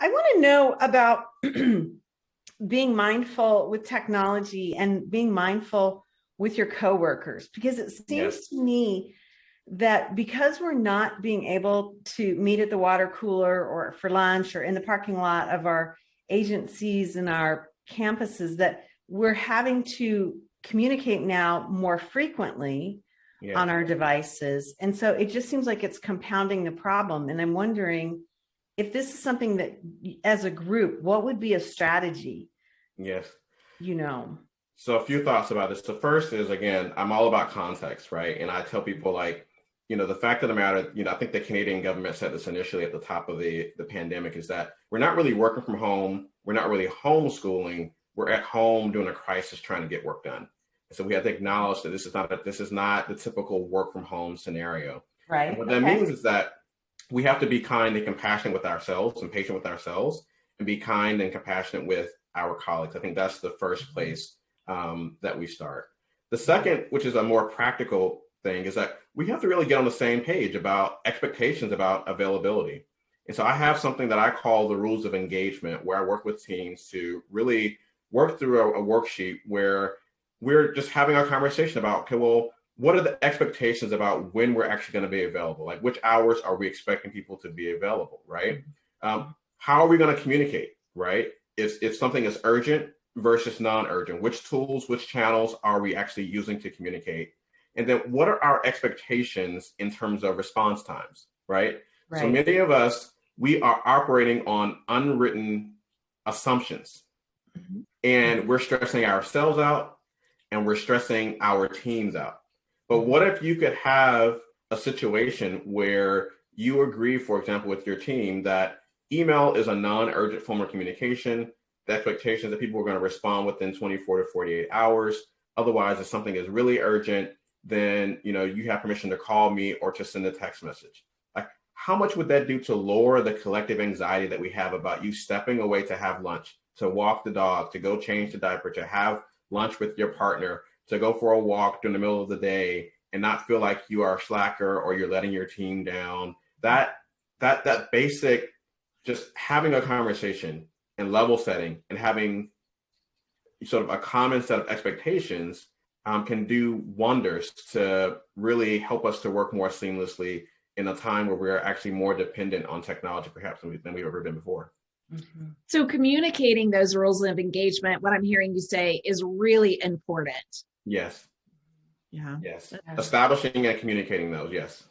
I want to know about being mindful with technology and being mindful with your coworkers, because it Yes. seems to me that because we're not being able to meet at the water cooler or for lunch or in the parking lot of our agencies and our campuses, that we're having to communicate now more frequently on Yes. our devices. And so it just seems like it's compounding the problem. And I'm wondering if this is something that, as a group, what would be a strategy, Yes. you know? So a few thoughts about this. The first is, again, I'm all about context, right? And I tell people, like, the fact of the matter, I think the Canadian government said this initially at the top of the pandemic, is that we're not really working from home. We're not really homeschooling. We're at home doing a crisis trying to get work done. And so we have to acknowledge that this is not the typical work from home scenario. And Right. what that Okay. means is that we have to be kind and compassionate with ourselves and patient with ourselves, and be kind and compassionate with our colleagues. I think that's the first place that we start. The second, which is a more practical thing, is that we have to really get on the same page about expectations about availability. And so I have something that I call the rules of engagement, where I work with teams to really work through a worksheet where we're just having a conversation about, okay, well, what are the expectations about when we're actually going to be available? Like, which hours are we expecting people to be available, right? How are we going to communicate, right? If something is urgent versus non-urgent, which tools, which channels are we actually using to communicate? And then what are our expectations in terms of response times, right? So Right. many of us, we are operating on unwritten assumptions, and we're stressing ourselves out and we're stressing our teams out. But what if you could have a situation where you agree, for example, with your team that email is a non-urgent form of communication, the expectation is that people are going to respond within 24 to 48 hours. Otherwise, if something is really urgent, then you have permission to call me or to send a text message. Like, how much would that do to lower the collective anxiety that we have about you stepping away to have lunch, to walk the dog, to go change the diaper, to have lunch with your partner, to go for a walk during the middle of the day, and not feel like you are a slacker or you're letting your team down? That basic, just having a conversation and level setting and having sort of a common set of expectations can do wonders to really help us to work more seamlessly in a time where we're actually more dependent on technology perhaps than we've ever been before. So communicating those rules of engagement, what I'm hearing you say, is really important. Yes. Yeah. Yes. Establishing and communicating those. Yes.